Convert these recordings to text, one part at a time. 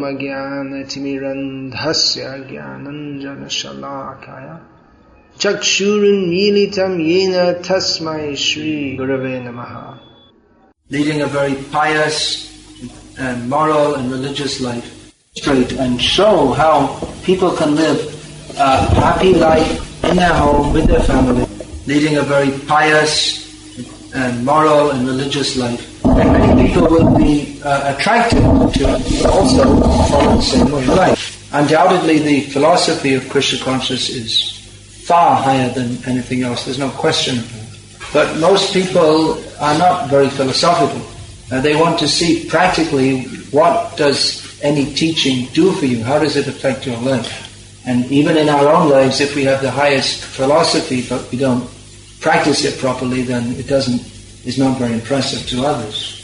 Ajnanatimirandhasya Jnananjana Shalakaya Chakshurunmilitam Yena Tasmai Shri Gurave Namaha. Leading a very pious and moral and religious life, straight, and show how people can live a happy life in their home with their family, leading a very pious and moral and religious life. And many people will be attracted to also follow the same way of life. Undoubtedly, the philosophy of Krishna consciousness is far higher than anything else. There's no question about it. But most people are not very philosophical. They want to see practically what does any teaching do for you? How does it affect your life? And even in our own lives, if we have the highest philosophy but we don't practice it properly, then it's not very impressive to others.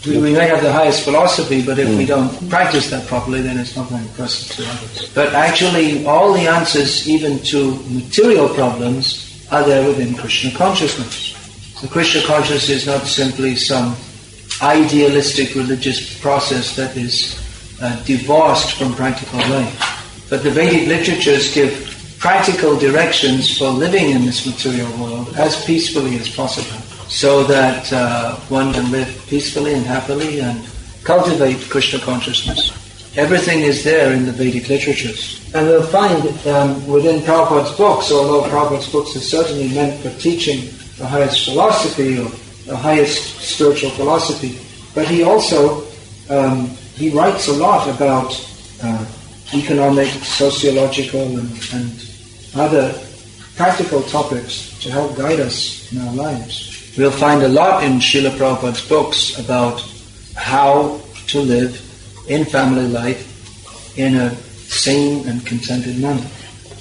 We may have the highest philosophy, but if we don't practice that properly, then it's not very impressive to others. But actually, all the answers, even to material problems, are there within Krishna consciousness. So Krishna consciousness is not simply some idealistic religious process that is divorced from practical life. But the Vedic literatures give practical directions for living in this material world as peacefully as possible, so that one can live peacefully and happily and cultivate Krishna consciousness. Everything is there in the Vedic literatures. And we'll find within Prabhupada's books, although Prabhupada's books are certainly meant for teaching the highest philosophy or the highest spiritual philosophy, but he also he writes a lot about economic, sociological and other practical topics to help guide us in our lives. We'll find a lot in Srila Prabhupada's books about how to live in family life in a sane and contented manner.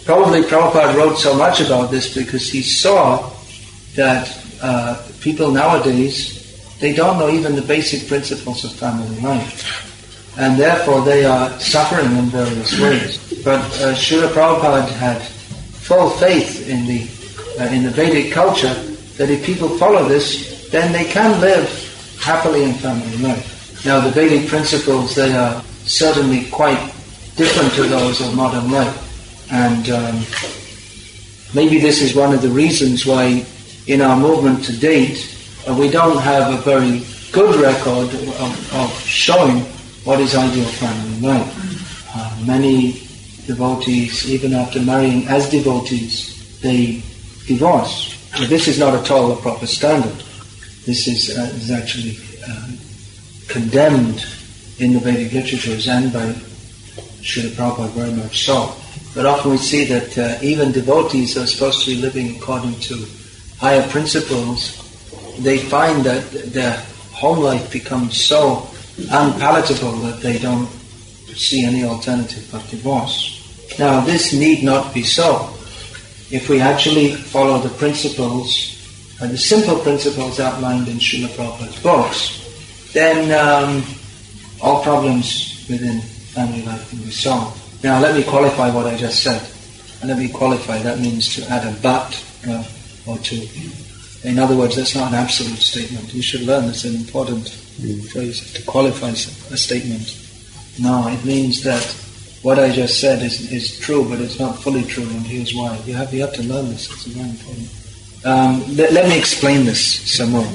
Probably Prabhupada wrote so much about this because he saw that people nowadays, they don't know even the basic principles of family life. And therefore they are suffering in various ways. But Srila Prabhupada had full faith in the Vedic culture that if people follow this, then they can live happily in family life. Now the Vedic principles, they are certainly quite different to those of modern life. And maybe this is one of the reasons why in our movement to date, we don't have a very good record of showing what is ideal family life. Many devotees, even after marrying as devotees, they divorce. This is not at all a proper standard. This is actually condemned in the Vedic literatures and by Srila Prabhupada very much so. But often we see that even devotees are supposed to be living according to higher principles. They find that their home life becomes so unpalatable that they don't see any alternative but divorce. Now this need not be so. If we actually follow the principles, the simple principles outlined in Srila Prabhupada's books, then all problems within family life can be solved. Now let me qualify what I just said. And let me qualify, that means to add a but or two. In other words, that's not an absolute statement. You should learn this, an important phrase, to qualify a statement. No, it means that what I just said is true, but it's not fully true, and here's why. You have to learn this, it's very important. Let me explain this some more.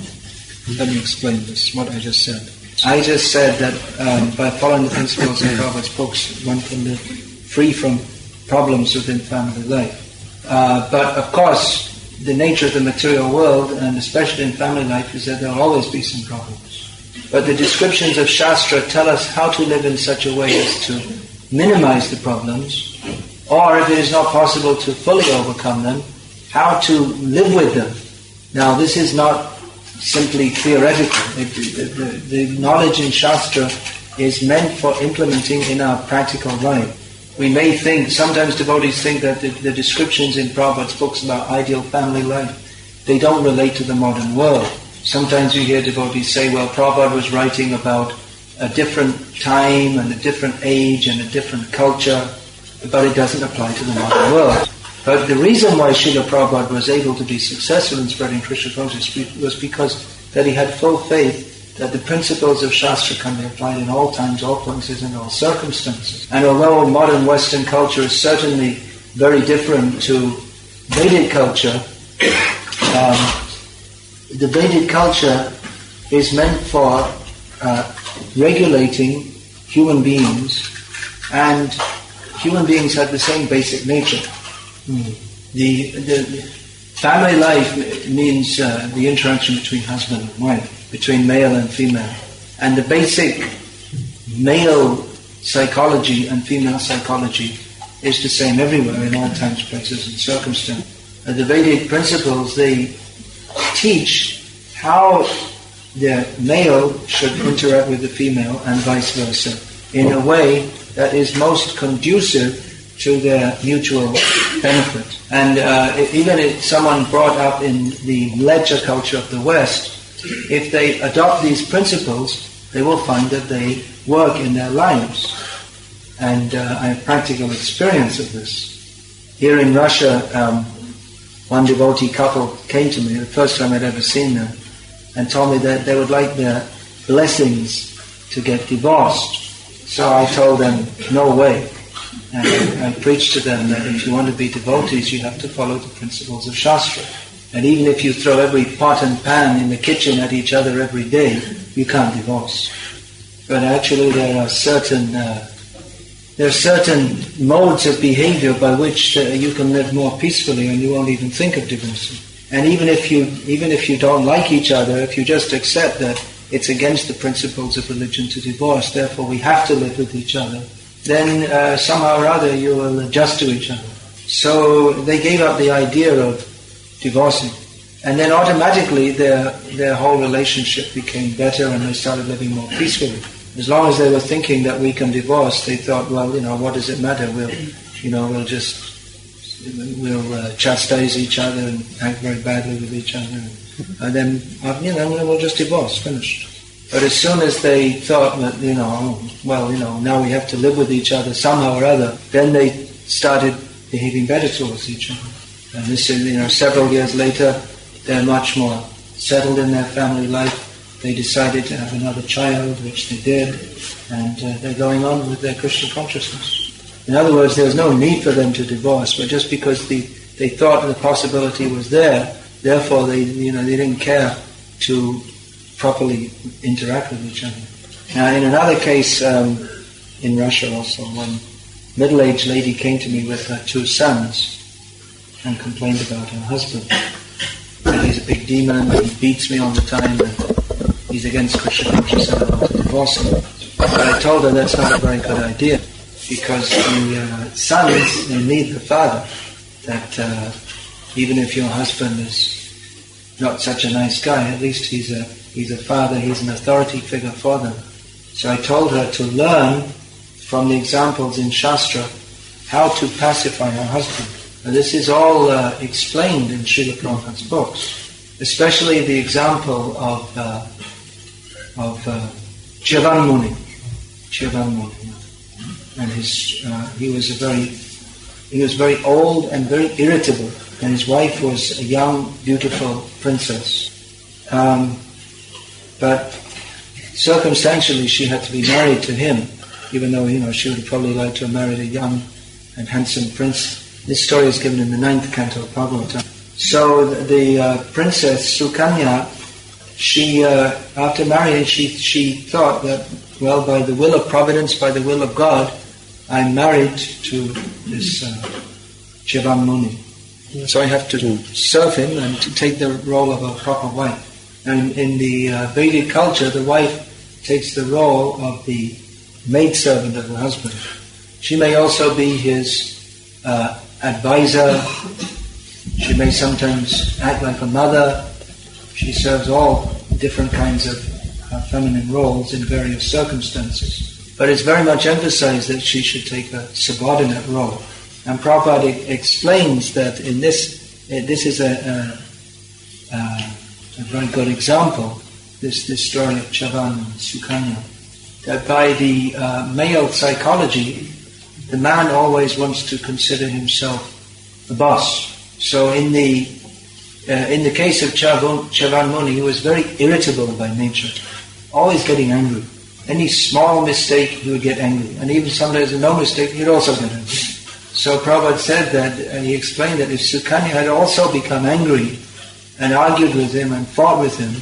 Let me explain this, what I just said. I just said that by following the principles of Prabhupada's books, one can live free from problems within family life. But of course, the nature of the material world, and especially in family life, is that there will always be some problems. But the descriptions of Shastra tell us how to live in such a way as to minimize the problems, or if it is not possible to fully overcome them, how to live with them. Now this is not simply theoretical. The knowledge in Shastra is meant for implementing in our practical life. We may think, sometimes devotees think that the descriptions in Prabhupada's books about ideal family life, they don't relate to the modern world. Sometimes you hear devotees say, well, Prabhupada was writing about a different time and a different age and a different culture, but it doesn't apply to the modern world. But the reason why Srila Prabhupada was able to be successful in spreading Krishna consciousness was because that he had full faith that the principles of Shastra can be applied in all times, all places, and all circumstances. And although modern Western culture is certainly very different to Vedic culture, the Vedic culture is meant for regulating human beings, and human beings have the same basic nature. The family life means the interaction between husband and wife, between male and female. And the basic male psychology and female psychology is the same everywhere in all times, places and circumstances. The Vedic principles, they teach how the male should interact with the female and vice versa in a way that is most conducive to their mutual benefit. And even if someone brought up in the ledger culture of the West, if they adopt these principles, they will find that they work in their lives. And I have practical experience of this. Here in Russia, one devotee couple came to me, the first time I'd ever seen them, and told me that they would like their blessings to get divorced. So I told them, no way. And I preached to them that if you want to be devotees, you have to follow the principles of Shastra. And even if you throw every pot and pan in the kitchen at each other every day, you can't divorce. But actually there are certain modes of behavior by which you can live more peacefully, and you won't even think of divorcing. And even if you don't like each other, if you just accept that it's against the principles of religion to divorce, therefore we have to live with each other, then somehow or other you will adjust to each other. So they gave up the idea of divorcing. And then automatically their whole relationship became better, and they started living more peacefully. As long as they were thinking that we can divorce, they thought, well, what does it matter? We'll chastise each other and act very badly with each other, and then we'll just divorce, finished. But as soon as they thought that now we have to live with each other somehow or other, then they started behaving better towards each other. And this is several years later, they're much more settled in their family life. They decided to have another child, which they did, and they're going on with their Krishna consciousness. In other words, there was no need for them to divorce, but just because they thought the possibility was there, therefore they didn't care to properly interact with each other. Now, in another case in Russia also, one middle-aged lady came to me with her 2 sons and complained about her husband. And he's a big demon, and he beats me all the time, and he's against Krishna consciousness, and I want to divorce him. But I told her that's not a very good idea, because the sons, they need the father. That even if your husband is not such a nice guy, at least he's a father, he's an authority figure for them. So I told her to learn from the examples in Shastra how to pacify her husband. And this is all explained in Srila Prabhupada's books, especially the example of Chavan Muni. And he was very old and very irritable, and his wife was a young, beautiful princess. But circumstantially, she had to be married to him, even though she would probably like to have married a young and handsome prince. This story is given in the 9th canto of Bhagavatam. So the princess Sukanya, she after marrying, she thought that, well, by the will of providence, by the will of God, I'm married to this Chavan Muni. So I have to serve him and to take the role of a proper wife. And in the Vedic culture, the wife takes the role of the maidservant of her husband. She may also be his advisor. She may sometimes act like a mother. She serves all different kinds of feminine roles in various circumstances. But it's very much emphasized that she should take a subordinate role. And Prabhupada explains that in this is a very good example, this story of Chavan and Sukanya, that by the male psychology, the man always wants to consider himself the boss. So in the case of Chavan Muni, he was very irritable by nature. always getting angry. Any small mistake, he would get angry. And even sometimes no mistake, he'd also get angry. So Prabhupada said that, he explained that if Sukanya had also become angry and argued with him and fought with him,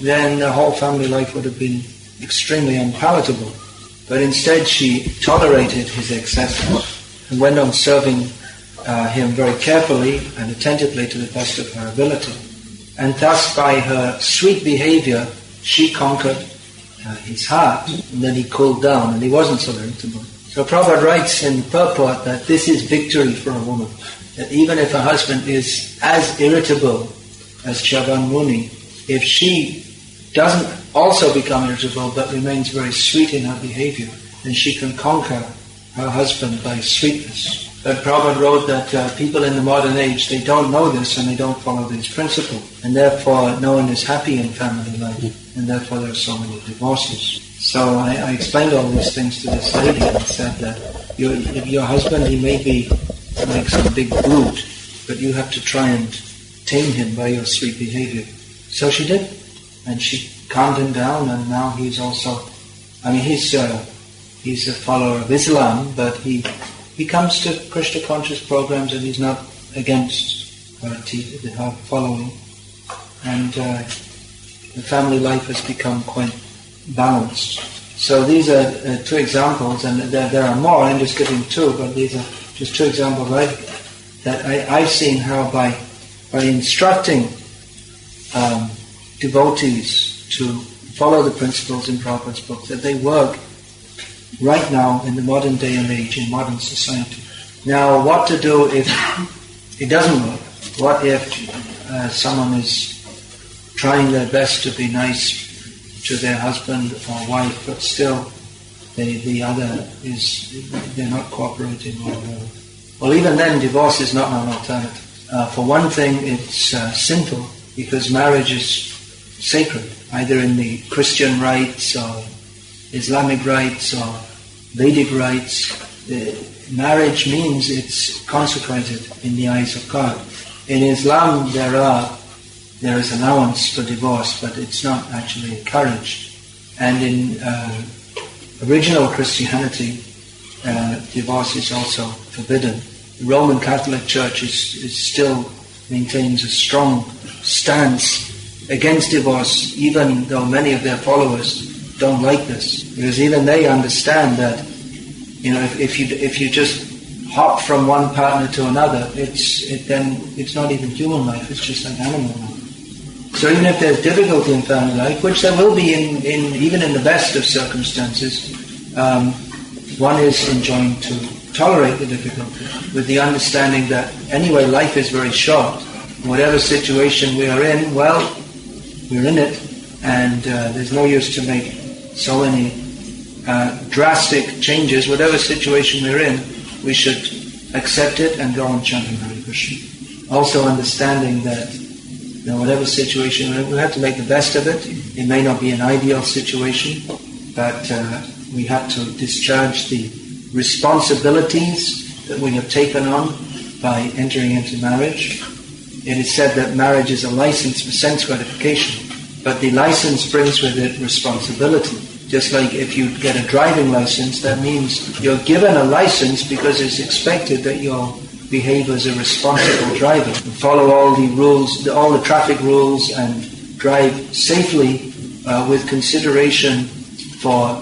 then the whole family life would have been extremely unpalatable. But instead she tolerated his excesses and went on serving him very carefully and attentively to the best of her ability. And thus by her sweet behavior, she conquered his heart, and then he cooled down and he wasn't so irritable. So Prabhupada writes in the purport that this is victory for a woman. That even if her husband is as irritable as Chavan Muni, if she doesn't also become irritable but remains very sweet in her behavior, then she can conquer her husband by sweetness. But Prabhupada wrote that people in the modern age, they don't know this and they don't follow this principle. And therefore no one is happy in family life. And therefore there are so many divorces. So I explained all these things to this lady and said that your husband, he may be like some big brute, but you have to try and tame him by your sweet behavior. So she did. And she calmed him down, and now he's also, he's a follower of Islam, but he comes to Krishna conscious programs and he's not against her following. And the family life has become quite balanced. So these are two examples, and there are more. I'm just giving two, but these are just two examples that I've seen how by instructing devotees to follow the principles in Prabhupada's book, that they work right now in the modern day and age, in modern society. Now, what to do if it doesn't work? What if someone is trying their best to be nice to their husband or wife, but still the other they're not cooperating or whatever? Well, even then, divorce is not an alternative. For one thing, it's sinful, because marriage is sacred, either in the Christian rites or Islamic rites or Vedic rites. Marriage means it's consecrated in the eyes of God. In Islam there is allowance for divorce, but it's not actually encouraged. And in original Christianity, divorce is also forbidden. The Roman Catholic Church is still maintains a strong stance against divorce, even though many of their followers don't like this, because even they understand that, if you just hop from one partner to another, it's not even human life; it's just like animal life. So even if there's difficulty in family life, which there will be even in the best of circumstances, one is enjoined to tolerate the difficulty with the understanding that anyway life is very short. Whatever situation we are in, well, we're in it, and there's no use to make so many drastic changes. Whatever situation we're in, we should accept it and go on chanting Hare Krishna. Also understanding that whatever situation we're in, we have to make the best of it. It may not be an ideal situation, but we have to discharge the responsibilities that we have taken on by entering into marriage. It is said that marriage is a license for sense gratification, but the license brings with it responsibility. Just like if you get a driving license, that means you're given a license because it's expected that you'll behave as a responsible driver, and follow all the rules, all the traffic rules, and drive safely with consideration for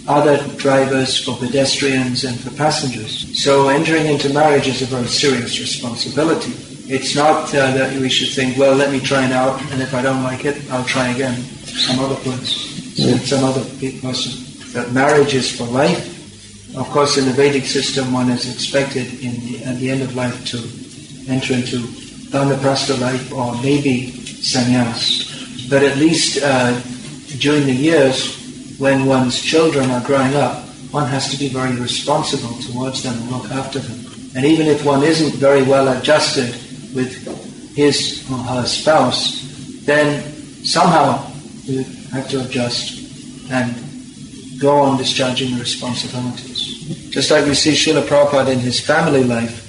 other drivers, for pedestrians, and for passengers. So entering into marriage is a very serious responsibility. It's not that we should think, well, let me try it out, and if I don't like it, I'll try again some other place, some other person. That marriage is for life. Of course, in the Vedic system, one is expected at the end of life to enter into Vanaprastha life or maybe sannyas. But at least during the years when one's children are growing up, one has to be very responsible towards them and look after them. And even if one isn't very well adjusted with his or her spouse, then somehow you have to adjust and go on discharging the responsibilities. Just like we see Srila Prabhupada in his family life,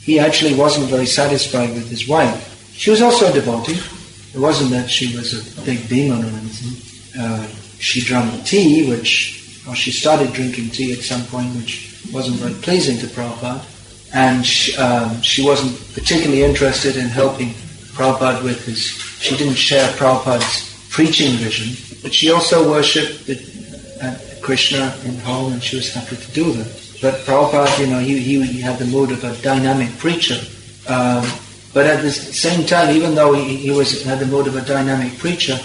he actually wasn't very satisfied with his wife. She was also a devotee, It wasn't that she was a big demon or anything. She drank tea, or she started drinking tea at some point, which wasn't very pleasing to Prabhupada. And she wasn't particularly interested in helping Prabhupada with she didn't share Prabhupada's preaching vision, but she also worshipped Krishna in home, and she was happy to do that. But Prabhupada, he had the mood of a dynamic preacher. But at the same time, even though he had the mood of a dynamic preacher,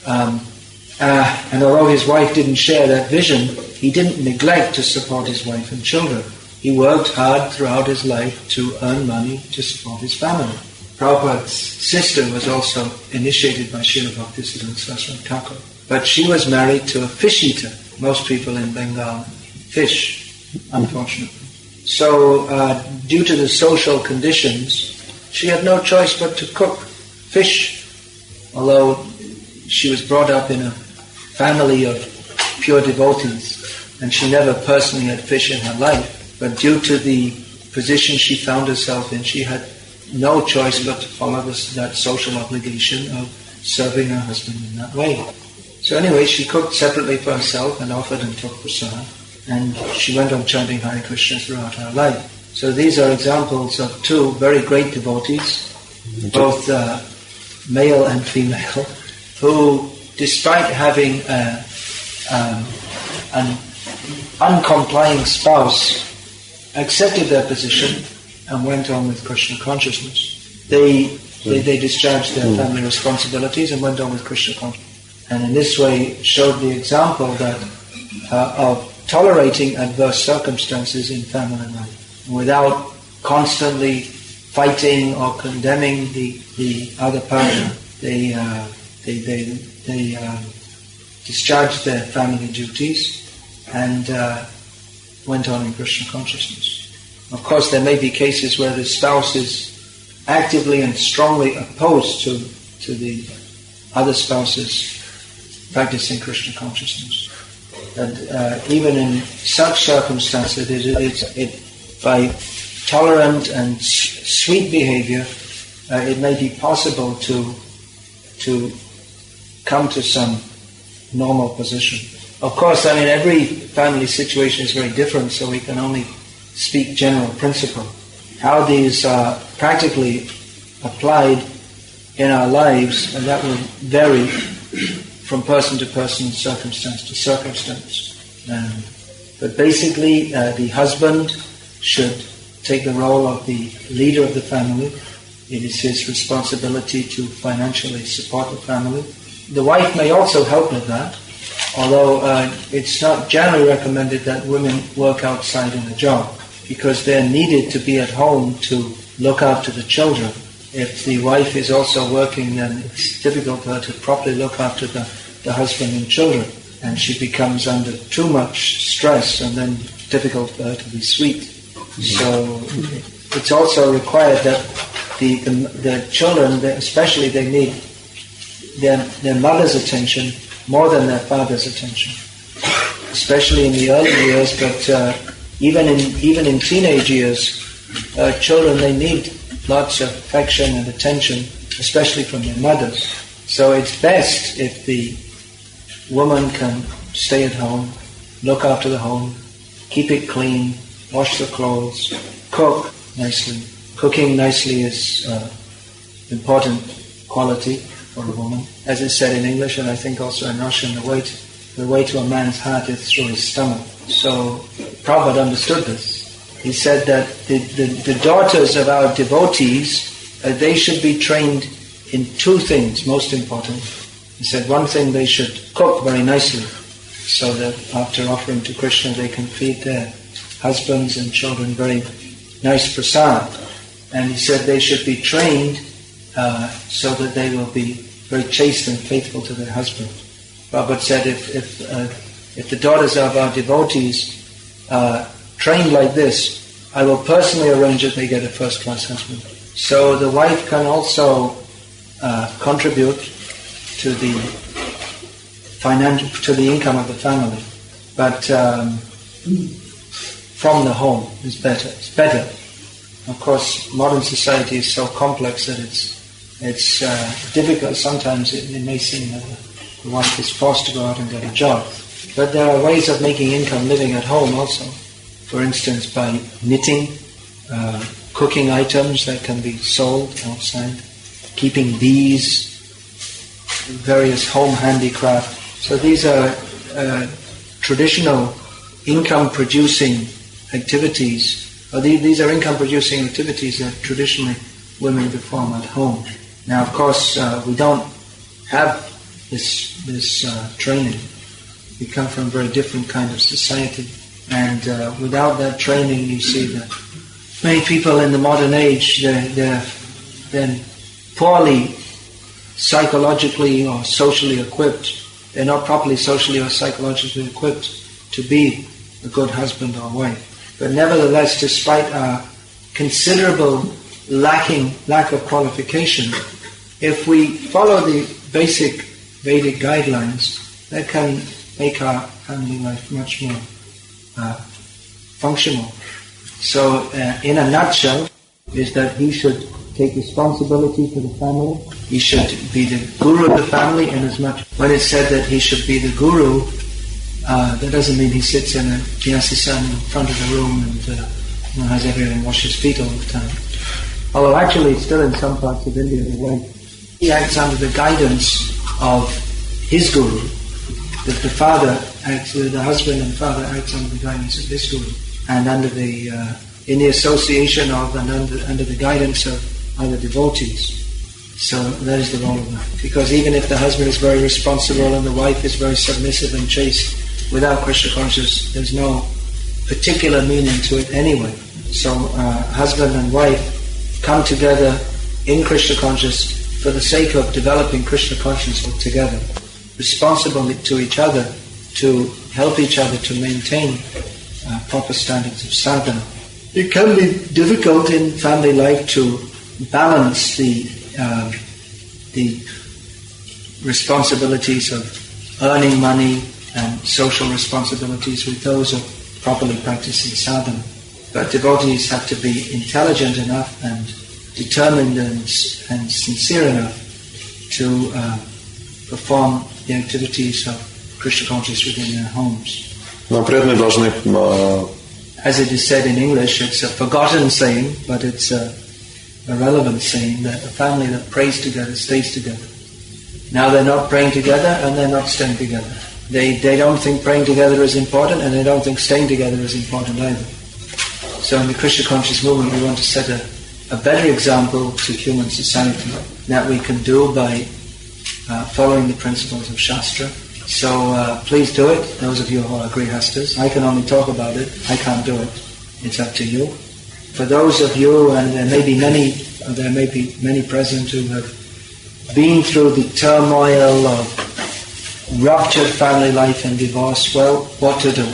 and although his wife didn't share that vision, he didn't neglect to support his wife and children. He worked hard throughout his life to earn money to support his family. Prabhupada's sister was also initiated by Srila Bhaktisiddhanta Saraswati Thakur. But she was married to a fish eater. Most people in Bengal fish, unfortunately. So, due to the social conditions, she had no choice but to cook fish. Although she was brought up in a family of pure devotees, and she never personally had fish in her life. But due to the position she found herself in, she had no choice but to follow that social obligation of serving her husband in that way. So anyway, she cooked separately for herself and offered and took prasad, and she went on chanting Hare Krishna throughout her life. So these are examples of two very great devotees, both male and female, who, despite having an uncomplying spouse, accepted their position and went on with Krishna consciousness. They discharged their family responsibilities and went on with Krishna consciousness. And in this way showed the example that of tolerating adverse circumstances in family life without constantly fighting or condemning the other partner. They discharged their family duties and went on in Krishna consciousness. Of course, there may be cases where the spouse is actively and strongly opposed to the other spouse's practicing Krishna consciousness. And even in such circumstances, by tolerant and sweet behavior, it may be possible to come to some normal position. Of course, every family situation is very different, so we can only speak general principle. How these are practically applied in our lives, and that will vary from person to person, circumstance to circumstance. But basically, the husband should take the role of the leader of the family. It is his responsibility to financially support the family. The wife may also help with that, although it's not generally recommended that women work outside in a job, because they're needed to be at home to look after the children. If the wife is also working, then it's difficult for her to properly look after the husband and children, and she becomes under too much stress, and then difficult for her to be sweet. So it's also required that the children, especially, they need their mother's attention more than their father's attention, especially in the early years. But even in teenage years, children, they need lots of affection and attention, especially from their mothers. So it's best if the woman can stay at home, look after the home, keep it clean, wash the clothes, cook nicely. Cooking nicely is important quality for a woman. As is said in English, and I think also in Russian, the way to a man's heart is through his stomach. So Prabhupada understood this. He said that the daughters of our devotees, they should be trained in two things, most important. He said one thing, they should cook very nicely, so that after offering to Krishna they can feed their husbands and children very nice prasad. And he said they should be trained so that they will be very chaste and faithful to their husband. Prabhupada said if the daughters of our devotees trained like this, I will personally arrange that they get a first-class husband. So the wife can also contribute to the income of the family, but from the home is better. It's better. Of course, modern society is so complex that It's difficult. Sometimes it may seem that the wife is forced to go out and get a job. But there are ways of making income living at home also. For instance, by knitting, cooking items that can be sold outside, keeping bees, various home handicraft. So these are traditional income-producing activities. These are income-producing activities that traditionally women perform at home. Now, of course, we don't have this training. We come from a very different kind of society, and without that training, you see that many people in the modern age, they're poorly psychologically or socially equipped. They're not properly socially or psychologically equipped to be a good husband or wife. But nevertheless, despite our considerable lack of qualification, if we follow the basic Vedic guidelines, that can make our family life much more functional. So, in a nutshell, is that he should take responsibility for the family. He should be the guru of the family, and as much when it's said that he should be the guru, that doesn't mean he sits in a gyasisan in front of the room and has everyone wash his feet all the time. Although actually, still in some parts of India, the way he acts under the guidance of his guru. That the husband and father acts under the guidance of his guru, and in the association of and under the guidance of other devotees. So that is the role of that. Because even if the husband is very responsible and the wife is very submissive and chaste, without Krishna consciousness, there's no particular meaning to it anyway. So husband and wife come together in Krishna consciousness for the sake of developing Krishna consciousness together, responsible to each other to help each other to maintain proper standards of sadhana. It can be difficult in family life to balance the responsibilities of earning money and social responsibilities with those of properly practicing sadhana. But devotees have to be intelligent enough and determined and sincere enough to perform the activities of Krishna consciousness within their homes. Но преданные должны... As it is said in English, it's a forgotten saying, but it's a relevant saying that a family that prays together stays together. Now they're not praying together and they're not staying together. They don't think praying together is important, and they don't think staying together is important either. So in the Krishna conscious movement, we want to set a better example to human society that we can do by following the principles of Shastra. So please do it, those of you who are grihastas. I can only talk about it, I can't do it. It's up to you. For those of you, and there may be many present who have been through the turmoil of ruptured family life and divorce, well, what to do?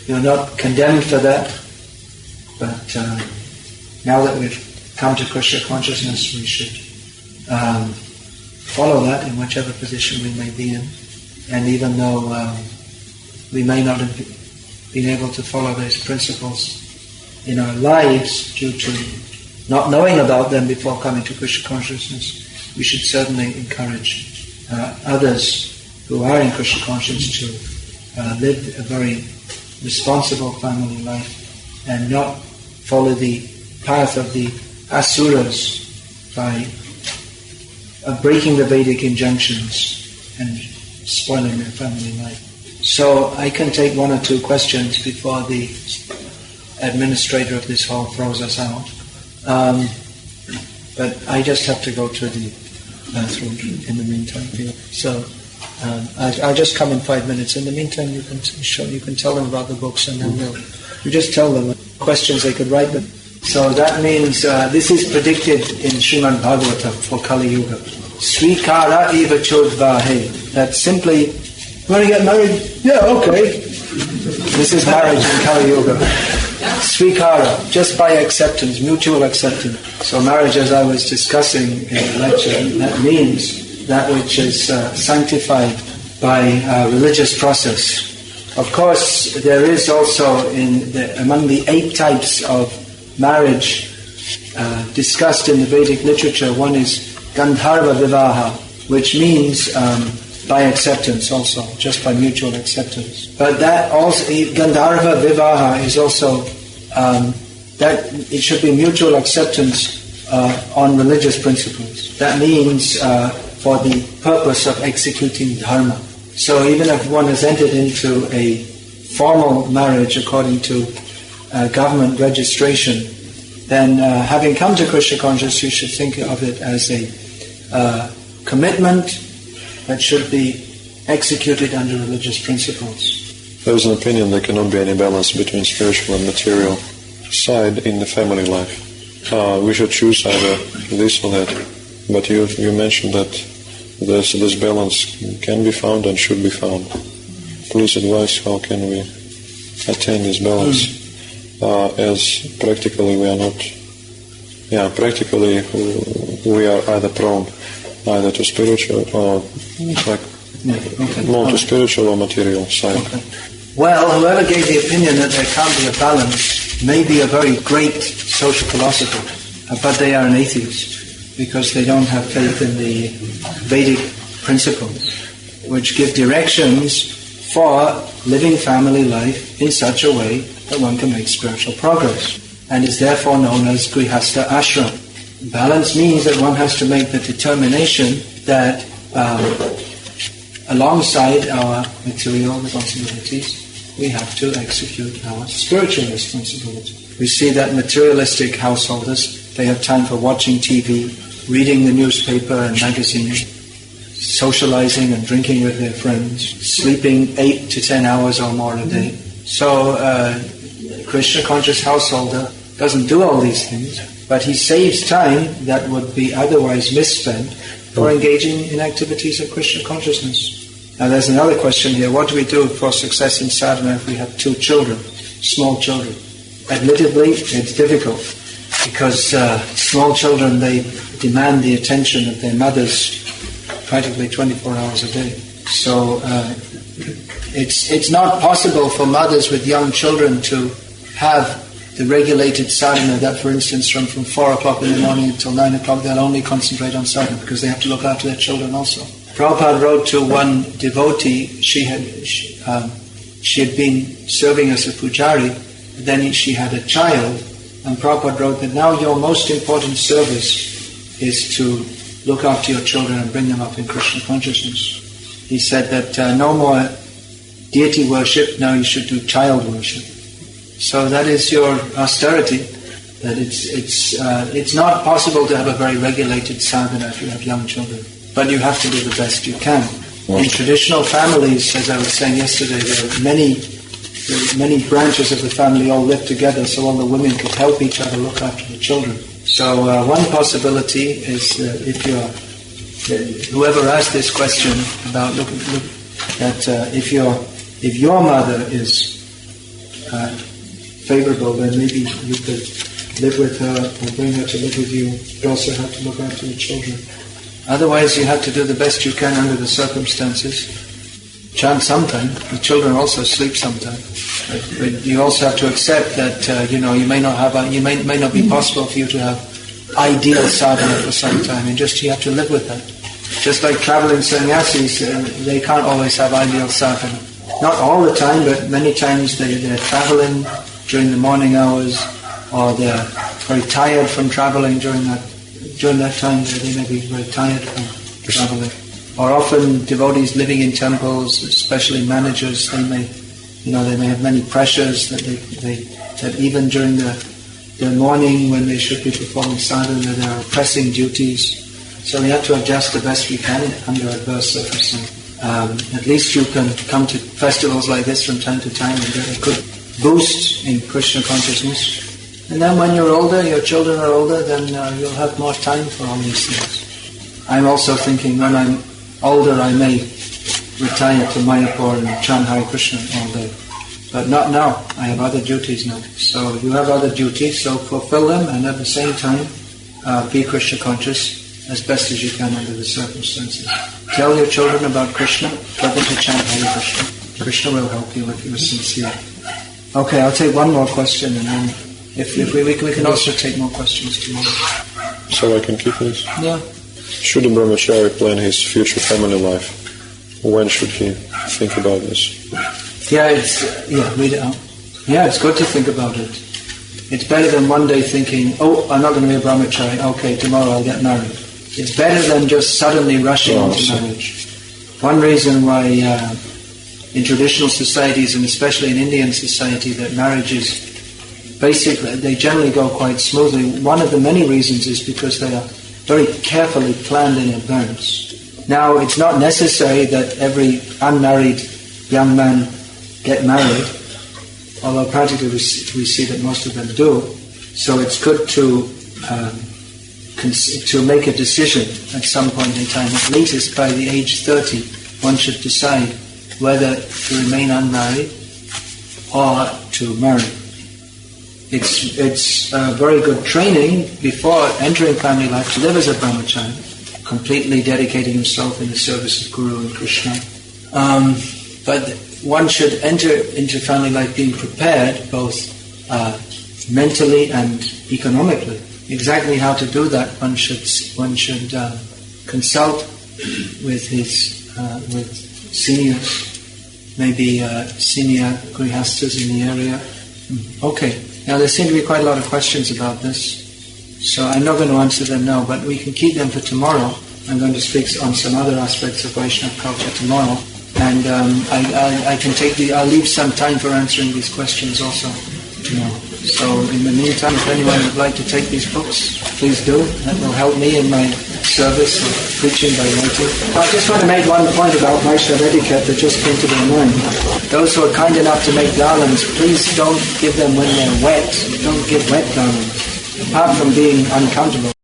You're not condemned for that, but now that we've come to Krishna consciousness, we should follow that in whichever position we may be in. And even though we may not have been able to follow those principles in our lives due to not knowing about them before coming to Krishna consciousness, we should certainly encourage others who are in Krishna consciousness to live a very responsible family life and not follow the path of the asuras by breaking the Vedic injunctions and spoiling their family life. So I can take one or two questions before the administrator of this hall throws us out. But I just have to go to the bathroom in the meantime. So I'll just come in 5 minutes. In the meantime, you can tell them about the books, and then you just tell them questions they could write them. So that means this is predicted in Srimad Bhagavatam for Kali Yuga. Svikara eva chodvahe. That's simply, you want to get married? Yeah, okay. This is marriage in Kali Yuga. Svikara, just by acceptance, mutual acceptance. So marriage, as I was discussing in the lecture, that means that which is sanctified by religious process. Of course, there is also among the 8 types of marriage discussed in the Vedic literature, one is Gandharva Vivaha, which means by acceptance also, just by mutual acceptance. But that also, Gandharva Vivaha is also, that it should be mutual acceptance on religious principles. That means for the purpose of executing dharma. So even if one has entered into a formal marriage according to government registration, then having come to Krishna consciousness, you should think of it as a commitment that should be executed under religious principles. There is an opinion there cannot be any balance between spiritual and material side in the family life. We should choose either this or that. But you mentioned that this balance can be found and should be found. Please advise how can we attain this balance, as practically we are not. Practically we are either prone either to spiritual or more to spiritual or material side. Okay. Well, whoever gave the opinion that there can't be a balance may be a very great social philosopher, but they are an atheist because they don't have faith in the Vedic principles, which give directions for living family life in such a way that one can make spiritual progress, and is therefore known as Grihastha Ashram. Balance means that one has to make the determination that alongside our material responsibilities, we have to execute our spiritual responsibility. We see that materialistic householders, they have time for watching TV, reading the newspaper and magazines, socializing and drinking with their friends, sleeping 8 to 10 hours or more a day. So Krishna conscious householder doesn't do all these things, but he saves time that would be otherwise misspent for engaging in activities of Krishna consciousness. Now there's another question here. What do we do for success in sadhana if we have 2 children, small children? Admittedly, it's difficult because small children, they demand the attention of their mothers practically 24 hours a day. So it's not possible for mothers with young children to have the regulated sadhana that, for instance, from 4 o'clock in the morning until 9 o'clock, they'll only concentrate on sadhana because they have to look after their children also. Prabhupada wrote to one devotee, she had been serving as a pujari, then she had a child, and Prabhupada wrote that now your most important service is to look after your children and bring them up in Krishna consciousness. He said that no more deity worship, now you should do child worship. So that is your austerity, that it's not possible to have a very regulated sadhana if you have young children. But you have to do the best you can. In traditional families, as I was saying yesterday, there are many branches of the family all live together, so all the women could help each other look after the children. So one possibility is if whoever asked this question about if your mother is favorable, then maybe you could live with her or bring her to live with you. You also have to look after the children. Otherwise, you have to do the best you can under the circumstances. Chant sometime. The children also sleep sometime. But you also have to accept that you may not be possible for you to have ideal sadhana for some time, and you have to live with that. Just like traveling sannyasis, they can't always have ideal sadhana. Not all the time, but many times they're traveling during the morning hours, or they're very tired from traveling during that time. They may be very tired from traveling. Or often devotees living in temples, especially managers, they may have many pressures that even during the morning when they should be performing sadhana, there are pressing duties. So we have to adjust the best we can under adverse circumstances. At least you can come to festivals like this from time to time and get a good boost in Krishna consciousness. And then when you're older, your children are older, then you'll have more time for all these things. I'm also thinking when I'm older I may retire to Mayapur and chant Hare Krishna all day. But not now. I have other duties now. So you have other duties, so fulfill them and at the same time be Krishna conscious as best as you can under the circumstances. Tell your children about Krishna, get them to chant Hare Krishna. Krishna will help you if you are sincere. Okay, I'll take one more question and then if we can also take more questions tomorrow. So I can keep this? Yeah. Should a brahmachari plan his future family life? When should he think about this? Read it out. Yeah, it's good to think about it. It's better than one day thinking, oh, I'm not going to be a brahmachari, okay, tomorrow I'll get married. It's better than just suddenly rushing into marriage. One reason why in traditional societies, and especially in Indian society, that marriages basically, they generally go quite smoothly. One of the many reasons is because they are very carefully planned in advance. Now, it's not necessary that every unmarried young man get married, although practically we see that most of them do. So it's good to make a decision at some point in time, at latest by the age 30, one should decide whether to remain unmarried or to marry. It's very good training before entering family life to live as a brahmachari, completely dedicating himself in the service of Guru and Krishna. But one should enter into family life being prepared both mentally and economically. Exactly how to do that, one should consult with seniors, maybe senior grihastas in the area. Okay, now there seem to be quite a lot of questions about this, so I'm not going to answer them now, but we can keep them for tomorrow. I'm going to speak on some other aspects of Vaishnava culture tomorrow, and I'll leave some time for answering these questions also tomorrow. So in the meantime, if anyone would like to take these books, please do. That will help me in my service of preaching by writing. I just want to make one point about Vaishnava etiquette that just came to my mind. Those who are kind enough to make garlands, please don't give them when they're wet. Don't give wet garlands, apart from being uncomfortable.